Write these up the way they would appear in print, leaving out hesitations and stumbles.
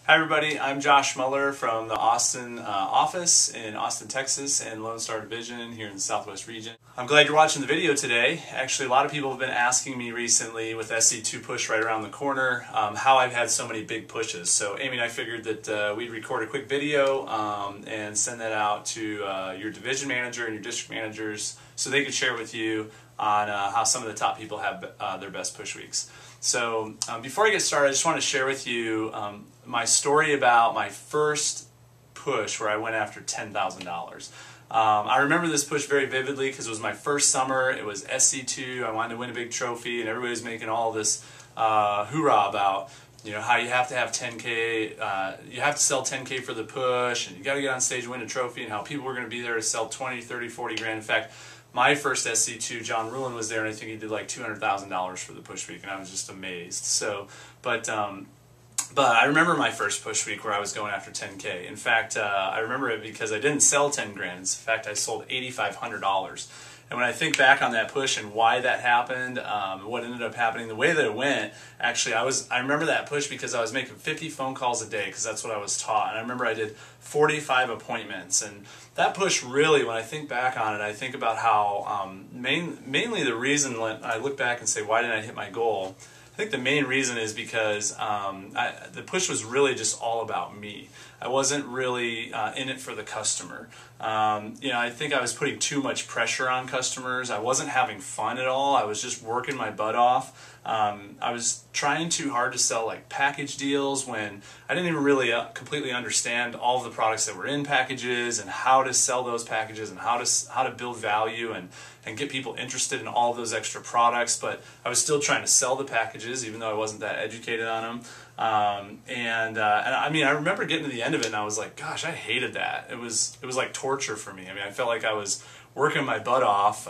Hi everybody, I'm Josh Mueller from the Austin office in Austin, Texas and Lone Star Division here in the Southwest region. I'm glad you're watching the video today. Actually, a lot of people have been asking me recently with SC2 push right around the corner how I've had so many big pushes. So Amy and I figured that we'd record a quick video and send that out to your division manager and your district managers so they could share with you on how some of the top people have their best push weeks. So before I get started, I just want to share with you my story about my first push where I went after $10,000. I remember this push very vividly because it was my first summer. It was SC2. I wanted to win a big trophy, and everybody was making all this hoorah about how you have to have 10K, you have to sell 10K for the push, and you got to get on stage and win a trophy, and how people were going to be there to sell 20, 30, 40 grand. In fact, my first SC2, John Ruhlin was there, and I think he did like $200,000 for the push week, and I was just amazed. So, but I remember my first push week where I was going after 10K. In fact, I remember it because I didn't sell 10 grand. In fact, I sold $8,500. And when I think back on that push and why that happened, what ended up happening, the way that it went, actually, I remember that push because I was making 50 phone calls a day because that's what I was taught. And I remember I did 45 appointments. And that push really, when I think back on it, I think about how mainly the reason when I look back and say, why didn't I hit my goal? I think the main reason is because the push was really just all about me. I wasn't really in it for the customer. I think I was putting too much pressure on customers. I wasn't having fun at all. I was just working my butt off. I was trying too hard to sell like package deals when I didn't even really completely understand all of the products that were in packages and how to sell those packages and how to build value and get people interested in all of those extra products. But I was still trying to sell the packages even though I wasn't that educated on them. And I mean, I remember getting to the end of it and I was like, gosh, I hated that. It was like torture for me. I mean, I felt like I was working my butt off,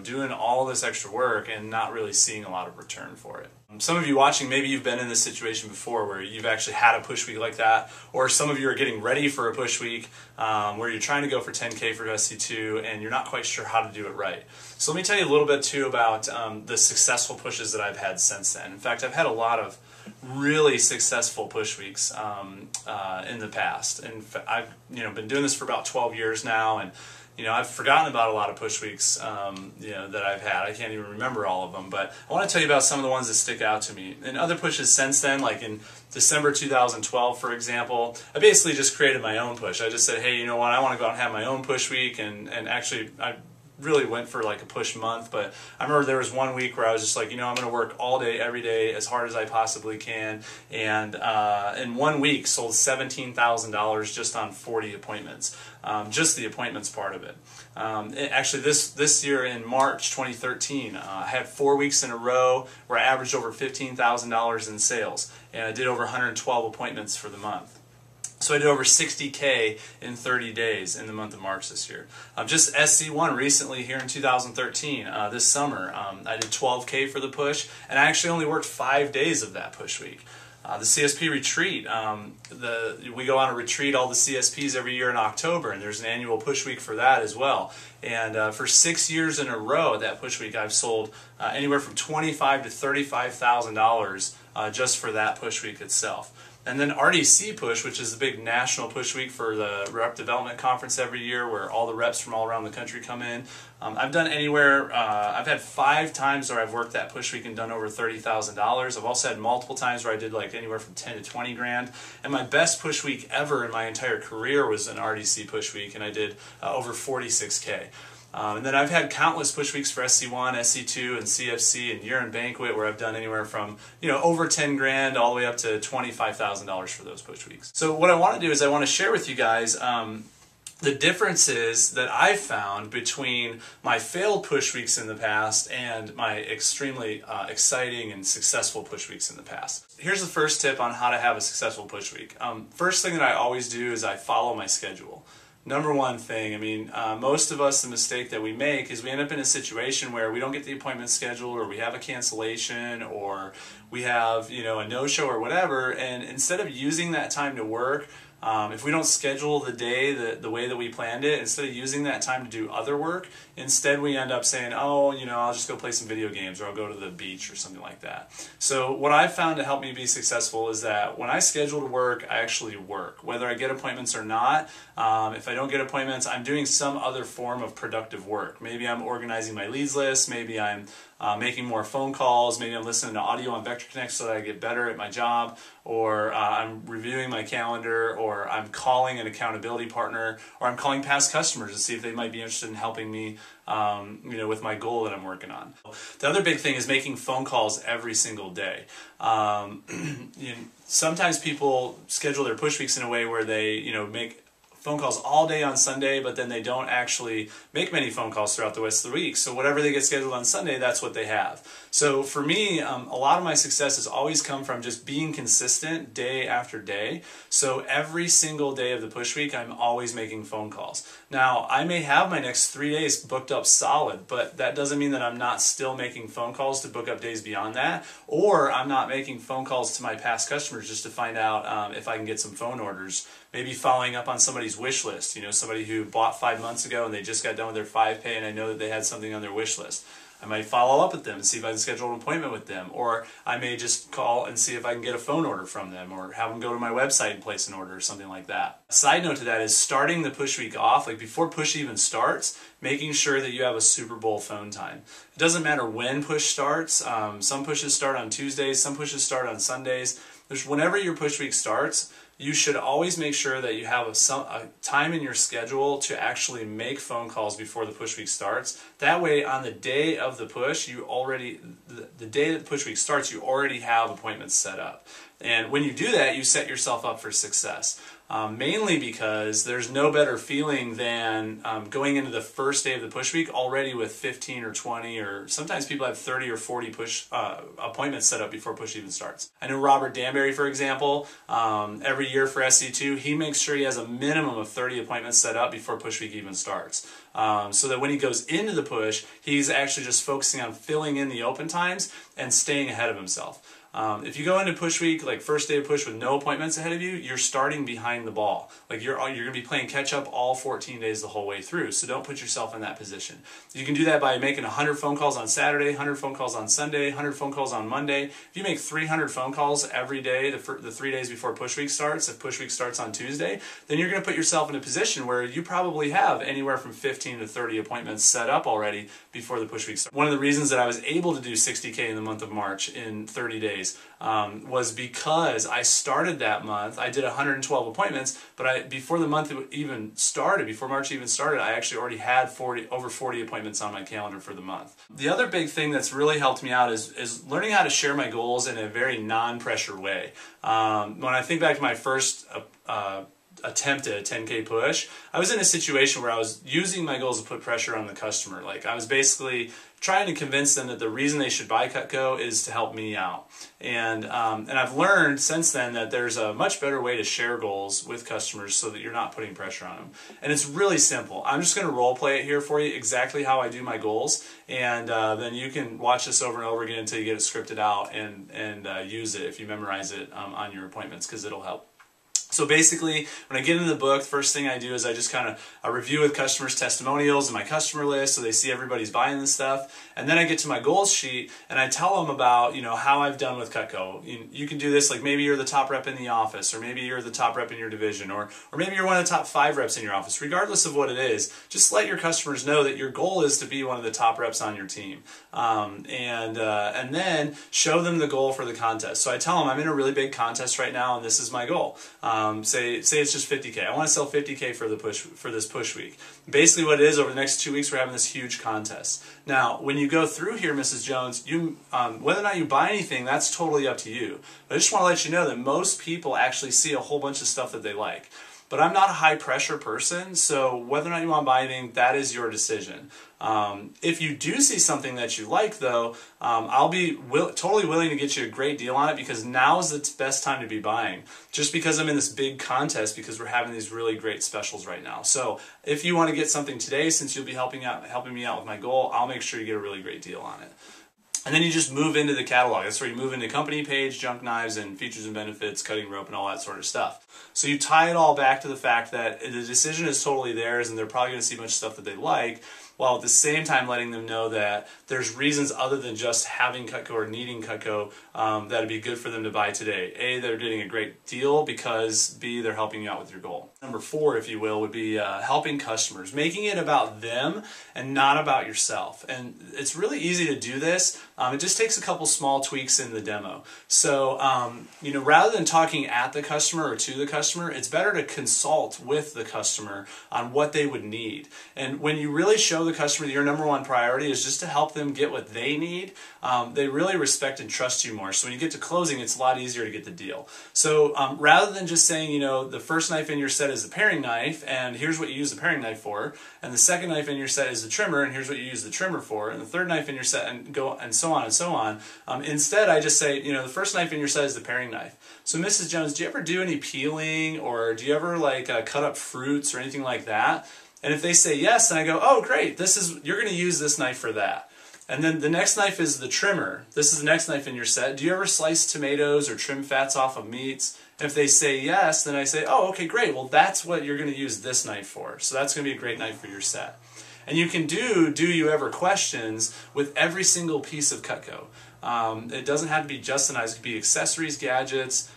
doing all this extra work and not really seeing a lot of return for it. Some of you watching, maybe you've been in this situation before where you've actually had a push week like that, or some of you are getting ready for a push week where you're trying to go for 10K for SC2 and you're not quite sure how to do it right. So let me tell you a little bit too about the successful pushes that I've had since then. In fact, I've had a lot of really successful push weeks in the past, and I've been doing this for about 12 years now, and I've forgotten about a lot of push weeks that I've had. I can't even remember all of them, but I want to tell you about some of the ones that stick out to me. And other pushes since then, like in December 2012, for example, I basically just created my own push. I just said, hey, you know what, I want to go out and have my own push week, and actually I really went for like a push month. But I remember there was one week where I was just like, I'm going to work all day, every day, as hard as I possibly can, and in 1 week sold $17,000 just on 40 appointments, just the appointments part of it. Actually, this year in March 2013, I had 4 weeks in a row where I averaged over $15,000 in sales, and I did over 112 appointments for the month. So I did over 60K in 30 days in the month of March this year. Just SC1 recently here in 2013, this summer, I did 12K for the push, and I actually only worked 5 days of that push week. The CSP retreat, we go on a retreat, all the CSPs every year in October, and there's an annual push week for that as well. And for 6 years in a row at that push week, I've sold anywhere from $25,000 to $35,000 just for that push week itself. And then RDC Push, which is the big national push week for the Rep Development Conference every year where all the reps from all around the country come in. I've done anywhere, I've had 5 times where I've worked that push week and done over $30,000. I've also had multiple times where I did like anywhere from 10 to 20 grand. And my best push week ever in my entire career was an RDC push week, and I did over 46K. And then I've had countless push weeks for SC1, SC2, and CFC and year-end banquet where I've done anywhere from over 10 grand all the way up to $25,000 for those push weeks. So what I want to do is I want to share with you guys the differences that I've found between my failed push weeks in the past and my extremely exciting and successful push weeks in the past. Here's the first tip on how to have a successful push week. First thing that I always do is I follow my schedule. Number one thing, I mean, most of us, the mistake that we make is we end up in a situation where we don't get the appointment scheduled, or we have a cancellation, or we have, a no-show or whatever, and instead of using that time to work, If we don't schedule the day the way that we planned it, instead of using that time to do other work, instead we end up saying, oh, I'll just go play some video games, or I'll go to the beach or something like that. So what I've found to help me be successful is that when I schedule to work, I actually work. Whether I get appointments or not, if I don't get appointments, I'm doing some other form of productive work. Maybe I'm organizing my leads list, maybe I'm making more phone calls, maybe I'm listening to audio on Vector Connect so that I get better at my job, or I'm reviewing my calendar, or I'm calling an accountability partner, or I'm calling past customers to see if they might be interested in helping me with my goal that I'm working on. The other big thing is making phone calls every single day. Sometimes people schedule their push weeks in a way where they make phone calls all day on Sunday, but then they don't actually make many phone calls throughout the rest of the week. So whatever they get scheduled on Sunday, that's what they have. So for me, a lot of my success has always come from just being consistent day after day. So every single day of the push week, I'm always making phone calls. Now, I may have my next 3 days booked up solid, but that doesn't mean that I'm not still making phone calls to book up days beyond that, or I'm not making phone calls to my past customers just to find out if I can get some phone orders. Maybe following up on somebody's wish list, somebody who bought 5 months ago and they just got done with their 5Pay and I know that they had something on their wish list. I might follow up with them and see if I can schedule an appointment with them, or I may just call and see if I can get a phone order from them, or have them go to my website and place an order or something like that. A side note to that is starting the push week off, like before push even starts, making sure that you have a Super Bowl phone time. It doesn't matter when push starts. Some pushes start on Tuesdays, some pushes start on Sundays. Whenever your push week starts, you should always make sure that you have a time in your schedule to actually make phone calls before the push week starts. That way, on the day of the push, the day that the push week starts, you already have appointments set up. And when you do that, you set yourself up for success. Mainly because there's no better feeling than going into the first day of the push week already with 15 or 20, or sometimes people have 30 or 40 push appointments set up before push even starts. I know Robert Danbury, for example, every year for SC2, he makes sure he has a minimum of 30 appointments set up before push week even starts. So that when he goes into the push, he's actually just focusing on filling in the open times and staying ahead of himself. If you go into push week, like first day of push with no appointments ahead of you, you're starting behind the ball. Like you're going to be playing catch up all 14 days the whole way through. So don't put yourself in that position. You can do that by making 100 phone calls on Saturday, 100 phone calls on Sunday, 100 phone calls on Monday. If you make 300 phone calls every day, the 3 days before push week starts, if push week starts on Tuesday, then you're going to put yourself in a position where you probably have anywhere from 15 to 30 appointments set up already before the push week starts. One of the reasons that I was able to do 60K in the month of March in 30 days was because I started that month. I did 112 appointments, but before the month even started, before March even started, I actually already had over 40 appointments on my calendar for the month. The other big thing that's really helped me out is learning how to share my goals in a very non-pressure way. When I think back to my first attempt at a 10K push, I was in a situation where I was using my goals to put pressure on the customer. Like I was basically trying to convince them that the reason they should buy Cutco is to help me out. And I've learned since then that there's a much better way to share goals with customers so that you're not putting pressure on them. And it's really simple. I'm just going to role play it here for you exactly how I do my goals, and then you can watch this over and over again until you get it scripted out and use it if you memorize it on your appointments, because it'll help. So basically, when I get into the book, the first thing I do is I just kind of review with customers' testimonials and my customer list so they see everybody's buying this stuff. And then I get to my goals sheet and I tell them about, how I've done with Cutco. You can do this, like maybe you're the top rep in the office, or maybe you're the top rep in your division, or maybe you're one of the top 5 reps in your office. Regardless of what it is, just let your customers know that your goal is to be one of the top reps on your team. And then show them the goal for the contest. So I tell them I'm in a really big contest right now and this is my goal. Say it's just 50K. I want to sell 50K for this push week. Basically what it is, over the next 2 weeks we're having this huge contest. Now when you go through here, Mrs. Jones, whether or not you buy anything, that's totally up to you. But I just want to let you know that most people actually see a whole bunch of stuff that they like. But I'm not a high pressure person, so whether or not you want to buy anything, that is your decision. If you do see something that you like, though, I'll be totally willing to get you a great deal on it, because now is the best time to be buying. Just because I'm in this big contest, because we're having these really great specials right now. So if you want to get something today, since you'll be helping me out with my goal, I'll make sure you get a really great deal on it. And then you just move into the catalog. That's where you move into company page, junk knives, and features and benefits, cutting rope, and all that sort of stuff. So you tie it all back to the fact that the decision is totally theirs, and they're probably going to see much stuff that they like, while at the same time letting them know that there's reasons other than just having Cutco or needing Cutco that would be good for them to buy today. A, they're getting a great deal, because B, they're helping you out with your goal. Number 4, if you will, would be helping customers, making it about them and not about yourself. And it's really easy to do this. It just takes a couple small tweaks in the demo. So, you know, rather than talking at the customer or to the customer, it's better to consult with the customer on what they would need. And when you really show the customer that your number one priority is just to help them get what they need, they really respect and trust you more. So when you get to closing, it's a lot easier to get the deal. So rather than just saying, you know, the first knife in your set is the paring knife, and here's what you use the paring knife for, and the second knife in your set is the trimmer, and here's what you use the trimmer for, and the third knife in your set, and go and so on and so on. Instead, I just say, you know, the first knife in your set is the paring knife. So Mrs. Jones, do you ever do any peeling, or do you ever like cut up fruits or anything like that? And if they say yes, then I go, oh great, you're going to use this knife for that. And then the next knife is the trimmer. This is the next knife in your set. Do you ever slice tomatoes or trim fats off of meats? And if they say yes, then I say, oh, okay, great. Well, that's what you're going to use this knife for. So that's going to be a great knife for your set. And you can do you ever questions with every single piece of Cutco. It doesn't have to be just the knives. It could be accessories, gadgets.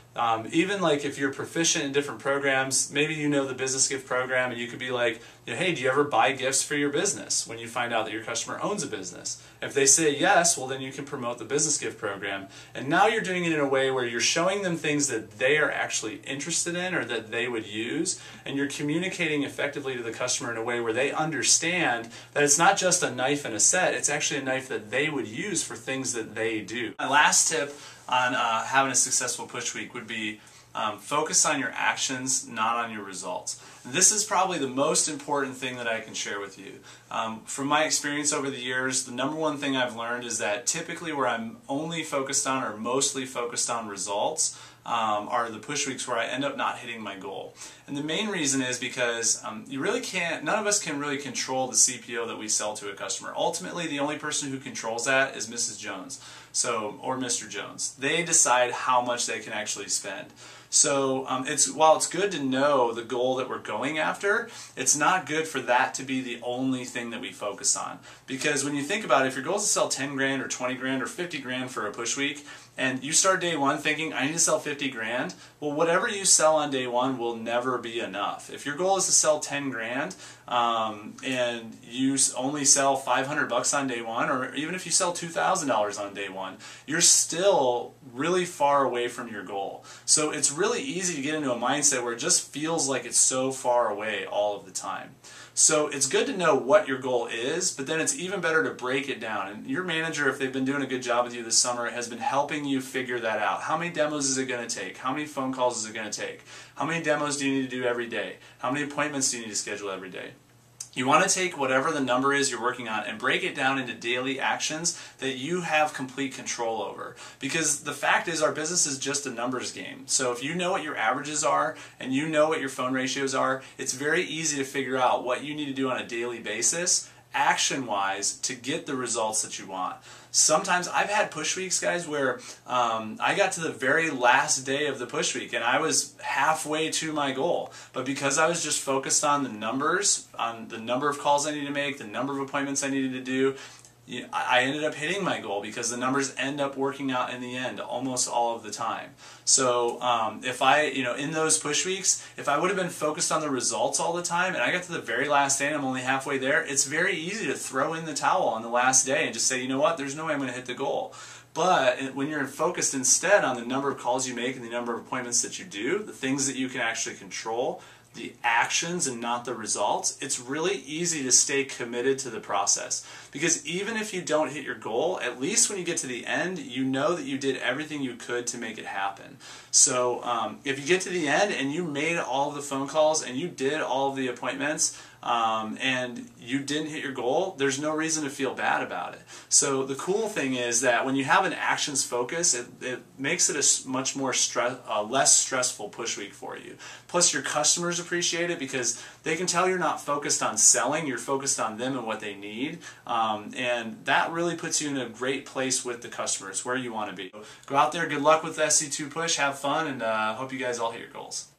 Even like if you're proficient in different programs, maybe you know the business gift program, and you could be like, hey, do you ever buy gifts for your business when you find out that your customer owns a business? If they say yes, well then you can promote the business gift program. And now you're doing it in a way where you're showing them things that they are actually interested in or that they would use, and you're communicating effectively to the customer in a way where they understand that it's not just a knife and a set, it's actually a knife that they would use for things that they do. My last tip on having a successful push week would be focus on your actions, not on your results. This is probably the most important thing that I can share with you. From my experience over the years, the number one thing I've learned is that typically where I'm only focused on or mostly focused on results are the push weeks where I end up not hitting my goal. And the main reason is because you really can't, none of us can really control the CPO that we sell to a customer. Ultimately, the only person who controls that is Mrs. Jones, or Mr. Jones. They decide how much they can actually spend. So while it's good to know the goal that we're going after, it's not good for that to be the only thing that we focus on. Because when you think about it, if your goal is to sell 10 grand or 20 grand or 50 grand for a push week, and you start day one thinking, I need to sell 50 grand, well, whatever you sell on day one will never be enough. If your goal is to sell 10 grand and you only sell 500 bucks on day one, or even if you sell $2,000 on day one, you're still really far away from your goal. So it's really easy to get into a mindset where it just feels like it's so far away all of the time. So it's good to know what your goal is, but then it's even better to break it down. And your manager, if they've been doing a good job with you this summer, has been helping you figure that out. How many demos is it going to take? How many phone calls is it going to take? How many demos do you need to do every day? How many appointments do you need to schedule every day? You want to take whatever the number is you're working on and break it down into daily actions that you have complete control over. Because the fact is, our business is just a numbers game. So if you know what your averages are and you know what your phone ratios are, it's very easy to figure out what you need to do on a daily basis, action-wise, to get the results that you want. Sometimes I've had push weeks, guys, where I got to the very last day of the push week and I was halfway to my goal. But because I was just focused on the numbers, on the number of calls I needed to make, the number of appointments I needed to do, I ended up hitting my goal because the numbers end up working out in the end almost all of the time. So if in those push weeks, if I would have been focused on the results all the time and I got to the very last day and I'm only halfway there, it's very easy to throw in the towel on the last day and just say, you know what, there's no way I'm going to hit the goal. But when you're focused instead on the number of calls you make and the number of appointments that you do, the things that you can actually control, the actions and not the results, it's really easy to stay committed to the process. Because even if you don't hit your goal, at least when you get to the end, you know that you did everything you could to make it happen. So if you get to the end and you made all of the phone calls and you did all of the appointments, and you didn't hit your goal, there's no reason to feel bad about it. So the cool thing is that when you have an actions focus, it makes it a much more less stressful push week for you. Plus your customers appreciate it because they can tell you're not focused on selling, you're focused on them and what they need, and that really puts you in a great place with the customers, where you want to be. Go out there, good luck with the SC2 push, have fun, and hope you guys all hit your goals.